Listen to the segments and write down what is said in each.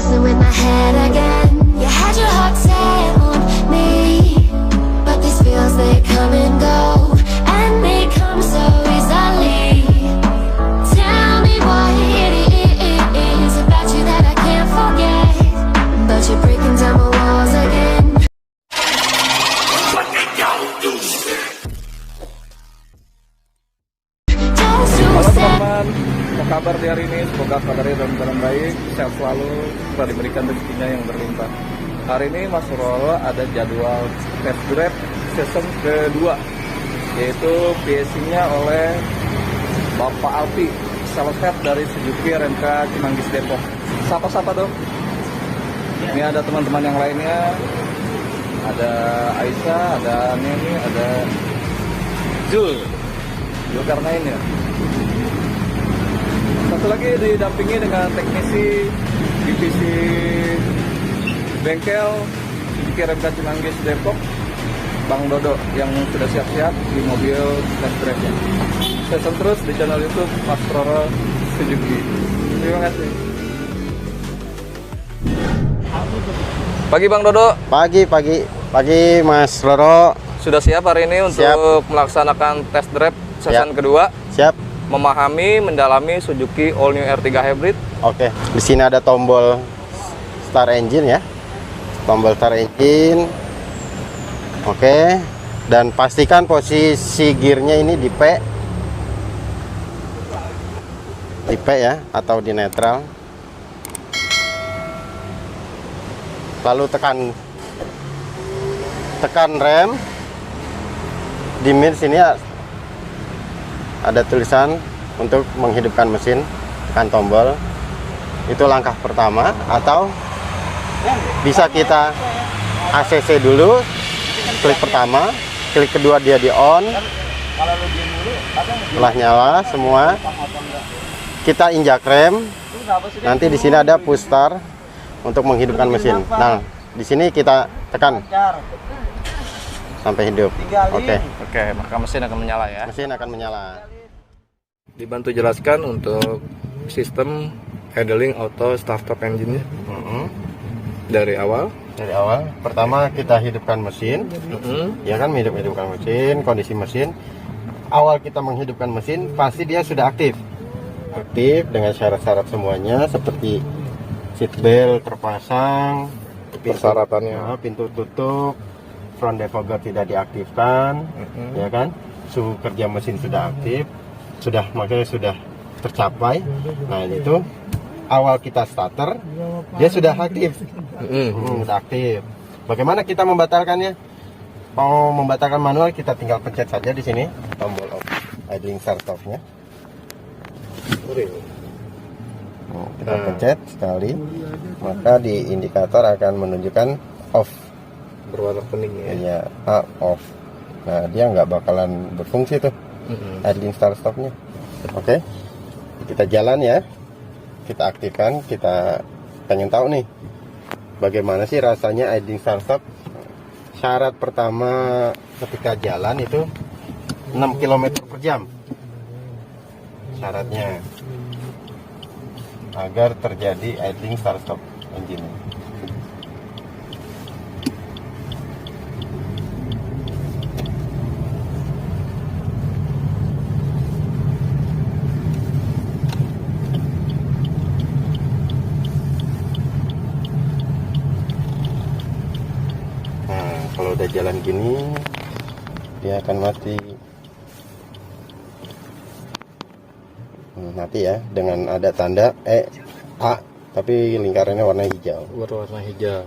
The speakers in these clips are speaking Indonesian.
messing with my head again. You had your heart set on me, but these feels, they come and go, and they come so easily. Tell me what it is about you that I can't forget, but you're breaking down my walls again. Halo teman-teman, apa kabar di hari ini? Semoga kabarnya dalam baik, sehat selalu, telah diberikan rezekinya yang berlimpah. Hari ini Mas Roro ada jadwal test drive season kedua, yaitu PSC-nya oleh Bapak Alpi, sales head dari Suzuki Renka Cimanggis Depok. Sapa-sapa dong. Ini ada teman-teman yang lainnya, ada Aisyah, ada Neni, ada Zulkarnain ya. Satu lagi didampingi dengan teknisi divisi bengkel Suzuki Renka Cimanggis Depok, Bang Dodo, yang sudah siap-siap di mobil test drive-nya. Stay terus di channel YouTube Mas Roro Suzuki. Terima kasih. Pagi Bang Dodo. Pagi Mas Roro. Sudah siap hari ini untuk melaksanakan test drive season kedua? Siap. Memahami, mendalami Suzuki All New R3 Hybrid. Oke. Di sini ada tombol start engine ya. Tombol start engine. Oke. Dan pastikan posisi gearnya ini di P. Di P ya, atau di netral. Lalu tekan rem. Di mir sini ada tulisan untuk menghidupkan mesin, tekan tombol. Itu langkah pertama, atau bisa kita ACC dulu, klik pertama, klik kedua dia di on. Setelah nyala semua, kita injak rem. Nanti di sini ada push start untuk menghidupkan mesin. Nah, di sini kita tekan sampai hidup. Oke, maka mesin akan menyala ya. Mesin akan menyala. Dibantu jelaskan untuk sistem handling auto start-stop engine-nya. Dari awal. Pertama kita hidupkan mesin. Ya kan, hidupkan mesin, kondisi mesin. Awal kita menghidupkan mesin, pasti dia sudah aktif. Aktif dengan syarat-syarat semuanya, seperti seat belt terpasang, Persyaratannya. pintu tutup, front defogger tidak diaktifkan, ya kan, suhu kerja mesin sudah aktif, makanya sudah tercapai. Nah, itu awal kita starter dia sudah aktif. Sudah aktif. Bagaimana kita membatalkannya? Mau membatalkan manual, kita tinggal pencet saja di sini tombol off idling start stop-nya. Kita pencet sekali, maka di indikator akan menunjukkan off, Berwarna kuning ya. ya, off. Nah, dia nggak bakalan berfungsi tuh idling start stopnya. Oke, kita jalan ya, kita aktifkan. Kita pengen tahu nih bagaimana sih rasanya idling start stop. Syarat pertama ketika jalan itu 6 km per jam syaratnya, agar terjadi idling start stop engine. Nah, kalau udah jalan gini dia akan mati. Mati ya, dengan ada tanda A, tapi lingkarannya warna hijau. Berwarna hijau.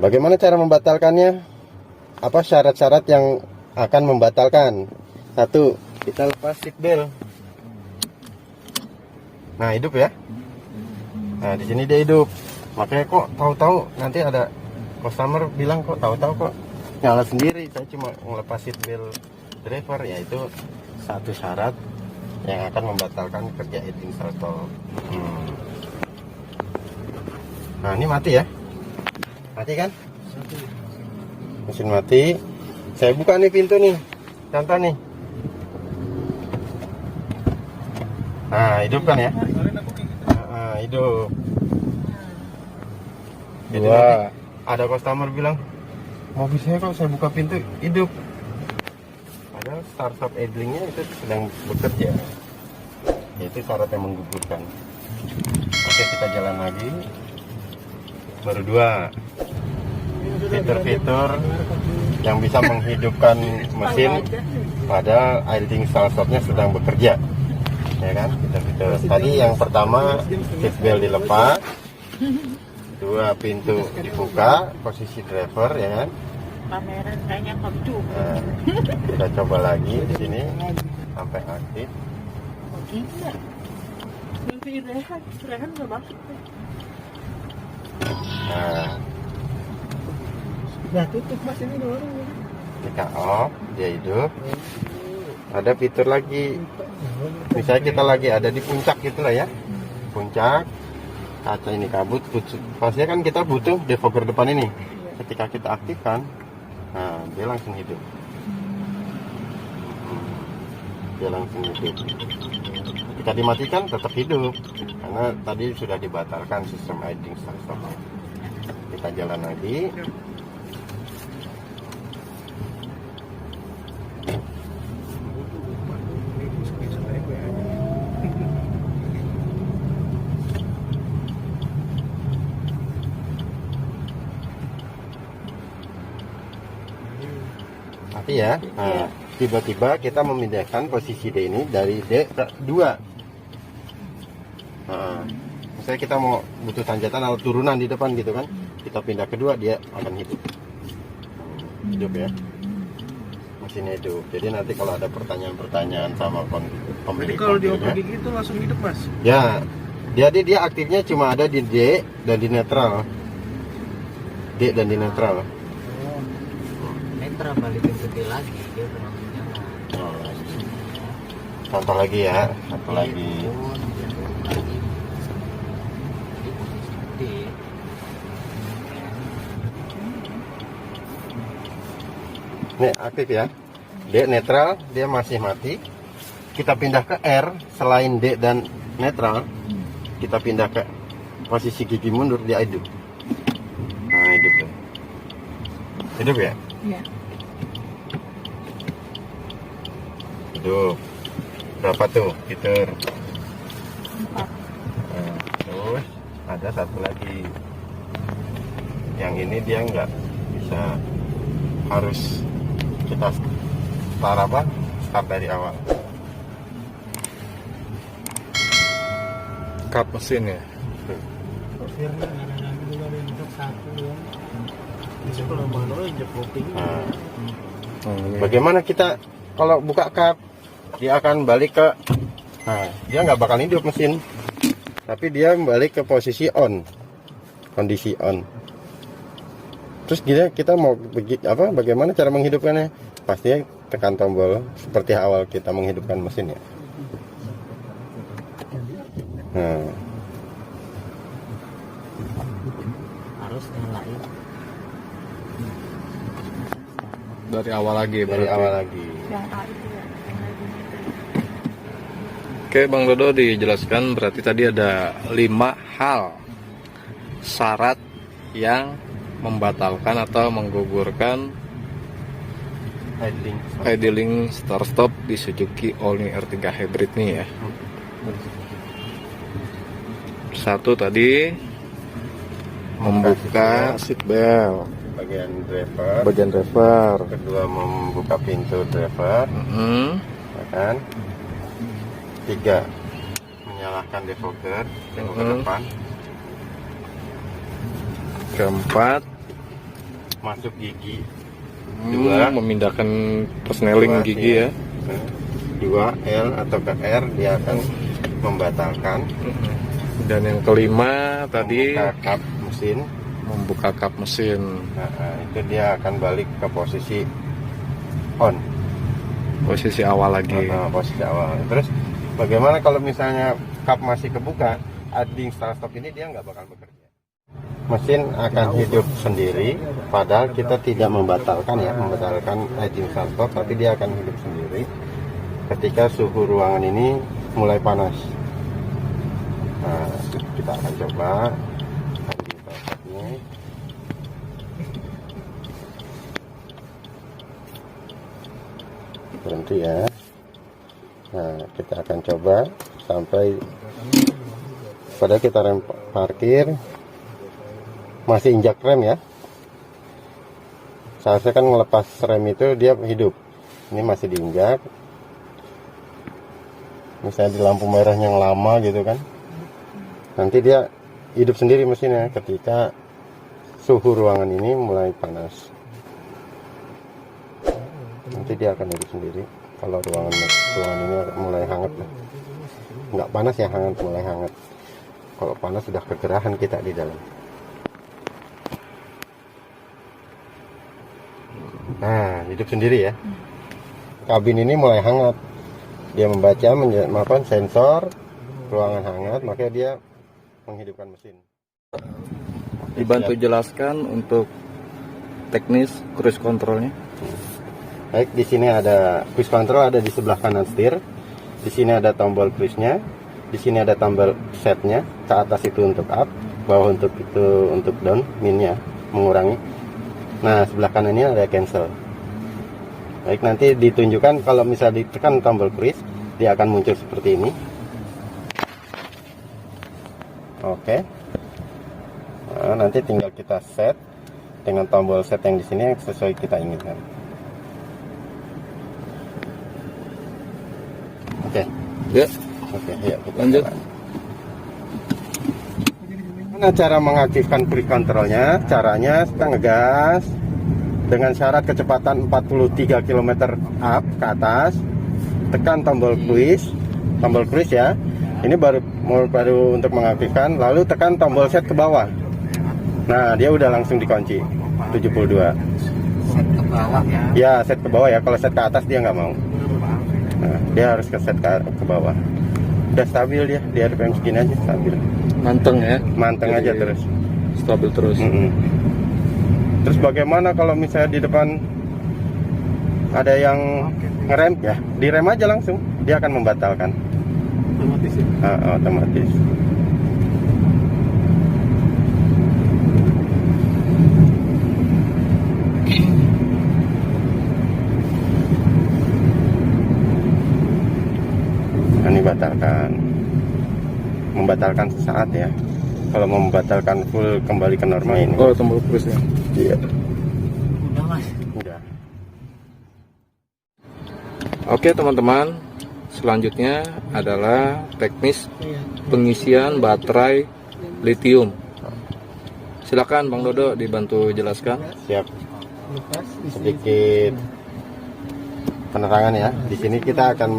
Bagaimana cara membatalkannya? Apa syarat-syarat yang akan membatalkan? 1, kita lepas seat belt. Nah, hidup ya. Nah, di sini dia hidup. Makanya kok tahu-tahu nanti ada customer bilang kok tahu-tahu kok nyala sendiri. Saya cuma ngelepas seat belt driver, yaitu satu syarat yang akan membatalkan kerja idling start stop. Nah, ini mati ya. Mati kan? Mesin mati. Saya buka nih pintu nih. Contoh nih. Nah, hidup kan ya? Nah, hidup. Jadi Dua. nanti ada customer bilang, mobil saya kok saya buka pintu hidup. Padahal start stop idlingnya itu sedang bekerja. Itu syarat yang menggugurkan. Oke, kita jalan lagi. Baru 2. Fitur-fitur yang bisa menghidupkan mesin padahal idling start stopnya sedang bekerja. Ya kan? Fitur-fitur. Tadi yang pertama seatbelt dilepas. 2, pintu dibuka, posisi driver, ya kan? Pameran kayaknya kabdu. Nah, kita coba lagi di sini sampai aktif. Oh gila. Nanti Rehan nggak masuk. Nah, Ya tutup mas ini dorong. kita off, dia hidup. Ada fitur lagi. Misalnya kita lagi ada di puncak gitulah ya. Puncak, kaca ini kabut. Pastinya kan kita butuh defogger depan ini. Ketika kita aktifkan, nah dia langsung hidup. Dia langsung hidup. Ketika dimatikan tetap hidup karena tadi sudah dibatalkan sistem idling start stop. Kita jalan lagi. Tapi ya, nah, tiba-tiba kita memindahkan posisi D ini dari D ke 2. Nah, misalnya kita mau butuh tanjatan atau turunan di depan gitu kan, kita pindah ke 2, dia akan hidup. Hidup ya, mesinnya hidup. Jadi nanti kalau ada pertanyaan-pertanyaan sama pemilik Jadi kalau mobilnya, dioper gitu langsung hidup mas? ya, dia aktifnya cuma ada di D dan di netral. D dan di netral. Netra balikin ke D lagi, dia udah langsung nyala. Contoh lagi ya, satu lagi. Jadi posisi D. Nih aktif ya. D netral, dia masih mati. Kita pindah ke R, selain D dan netral, kita pindah ke posisi gigi mundur, dia hidup. Nah hidup ya. Hidup ya? Iya. Hidup. Berapa tuh fitur? 4. Nah, terus ada satu lagi. Yang ini dia nggak bisa, harus kita start dari awal. Kap mesin ya. Firman ada lagi juga ada yang untuk satu ya. Bisa kalau manual jepoting. Nah, Ini. bagaimana kita kalau buka kap, dia akan balik ke, nah dia nggak bakal hidup mesin, tapi dia balik ke posisi on, kondisi on. Terus kita mau bagaimana cara menghidupkannya? Pastinya tekan tombol seperti awal kita menghidupkan mesin ya. Nah, Harus nyalain. Dari awal lagi. dari berarti. awal lagi. Yang A itu ya. Yang lagi itu. Oke Bang Dodo, dijelaskan berarti tadi ada 5 hal syarat yang membatalkan atau menggugurkan idling start stop di Suzuki All-New R3 Hybrid nih ya. Satu tadi membuka seat belt Bagian driver. bagian driver. Kedua membuka pintu driver, ya kan? 3 menyalakan defogger depan. Keempat, Masuk gigi. Dua. memindahkan persneling Dua, gigi ya. 2 L atau ke R, dia akan membatalkan. Dan yang kelima tadi Membuka kap mesin. membuka kap mesin. Nah, itu dia akan balik ke posisi on, Posisi awal lagi. posisi awal. Terus bagaimana kalau misalnya kap masih kebuka, idling start stop ini dia nggak bakal bekerja. Mesin akan hidup sendiri, padahal kita tidak membatalkan idling start stop, tapi dia akan hidup sendiri ketika suhu ruangan ini mulai panas. Nah, kita akan coba idling start stop ini. gitu ya. Nah, kita akan coba sampai pada kita rem parkir masih injak rem ya. Seharusnya kan ngelepas rem itu dia hidup. Ini masih diinjak. Misalnya di lampu merah yang lama gitu kan, nanti dia hidup sendiri mesinnya ketika suhu ruangan ini mulai panas. Nanti dia akan hidup sendiri kalau ruangan ini mulai hangat lah. Nggak panas ya, hangat, mulai hangat. Kalau panas sudah kegerahan kita di dalam. Nah, hidup sendiri ya. Kabin ini mulai hangat. Dia membaca sensor ruangan hangat, makanya dia menghidupkan mesin. Dibantu jelaskan untuk teknis cruise controlnya. Baik, di sini ada cruise control, ada di sebelah kanan setir. Di sini ada tombol cruise-nya. Di sini ada tombol set-nya. Ke atas itu untuk up, bawah untuk down, min-nya mengurangi. Nah, sebelah kanan ini ada cancel. Baik, nanti ditunjukkan kalau misalnya ditekan tombol cruise, dia akan muncul seperti ini. Oke. Nah, nanti tinggal kita set dengan tombol set yang di sini yang sesuai kita inginkan. Oke. Ya, Oke, ya, kita lanjut. jalan. Nah, cara mengaktifkan cruise controlnya, caranya kita ngegas dengan syarat kecepatan 43 km up ke atas, tekan tombol cruise ya. Ini baru untuk mengaktifkan, lalu tekan tombol set ke bawah. Nah, dia udah langsung dikunci 72. Set ke bawah ya. Ya, set ke bawah ya. Kalau set ke atas dia nggak mau. Nah, dia harus ke set ke bawah. Udah stabil dia, di RPM segini aja stabil. Manteng ya. Manteng aja terus. Stabil terus. Terus bagaimana kalau misalnya di depan ada yang ngerem ya, direm aja langsung, dia akan membatalkan. Otomatis ya. Otomatis. Ini membatalkan sesaat ya. Kalau mau membatalkan full kembali ke normal ini. Oh, tombol cruise-nya. Iya. Udah mas. Udah. Oke teman-teman, selanjutnya adalah teknis pengisian baterai lithium. Silakan Bang Dodo dibantu jelaskan. Siap. Sedikit penerangan ya. Di sini kita akan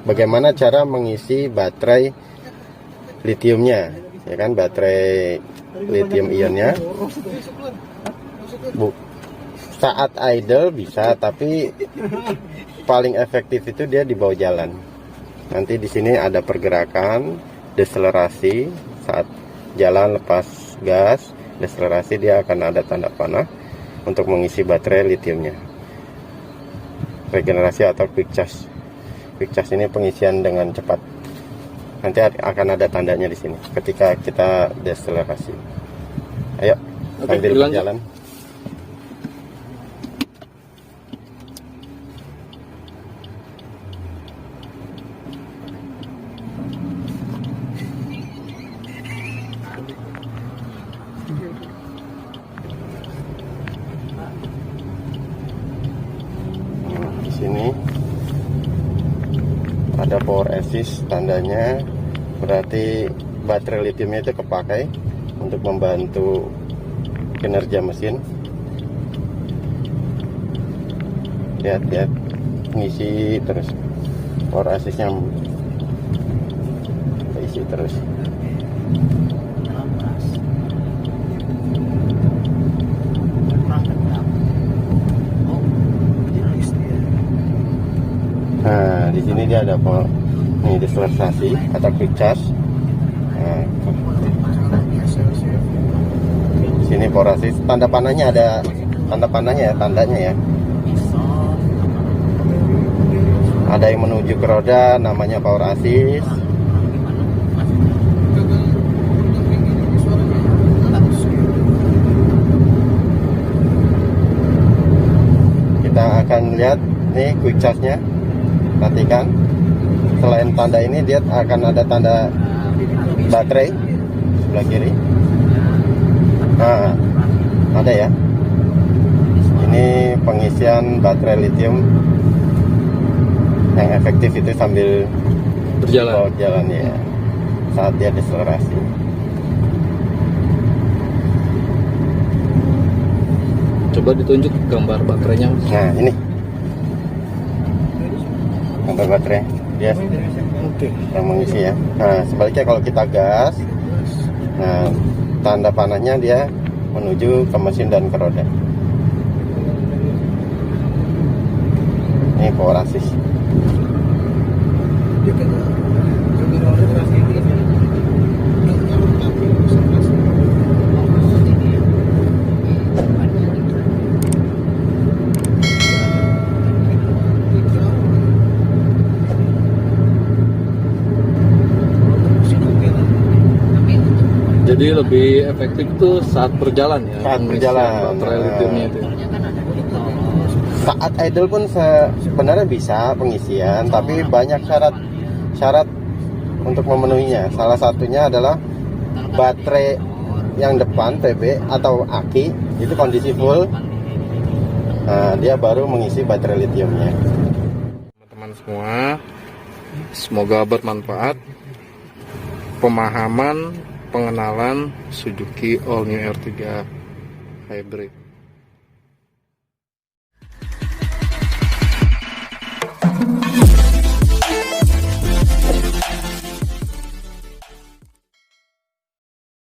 bagaimana cara mengisi baterai lithiumnya, ya kan, baterai lithium ionnya. Saat idle bisa, tapi paling efektif itu dia di bawah jalan. Nanti di sini ada pergerakan deselerasi saat jalan, lepas gas, deselerasi, dia akan ada tanda panah untuk mengisi baterai lithiumnya. Regenerasi atau quick charge. Quick charge ini pengisian dengan cepat. Nanti akan ada tandanya di sini ketika kita deselerasi. Ayo, sambil berjalan. Di sini ada power assist, tandanya berarti baterai lithiumnya itu kepakai untuk membantu kinerja mesin. Lihat ngisi terus, power assistnya isi terus. Nah, di sini dia ada ini deselerasi atau quick charge. Nah, di sini power assist, tanda panahnya ada, tandanya ya. Ada yang menuju ke roda, namanya power assist. Kita akan lihat lihat nih quick charge-nya. Perhatikan. Selain tanda ini dia akan ada tanda baterai sebelah kiri. Nah, ada ya. Ini pengisian baterai lithium yang efektif itu sambil berjalan ya, saat dia deselerasi. Coba ditunjuk gambar baterainya, Mas. Nah, ini gambar baterai dia yang mengisi ya. Nah, sebaliknya kalau kita gas, nah tanda panahnya dia menuju ke mesin dan ke roda. Ini power assist. Jadi lebih efektif tuh saat berjalan ya. Saat berjalan. Baterai lithiumnya itu. Saat idle pun sebenarnya bisa pengisian, tapi banyak syarat untuk memenuhinya. Salah satunya adalah baterai yang depan PB atau aki itu kondisi full. Nah, dia baru mengisi baterai lithiumnya. Teman-teman semua, semoga bermanfaat. Pemahaman pengenalan Suzuki All New R3 Hybrid.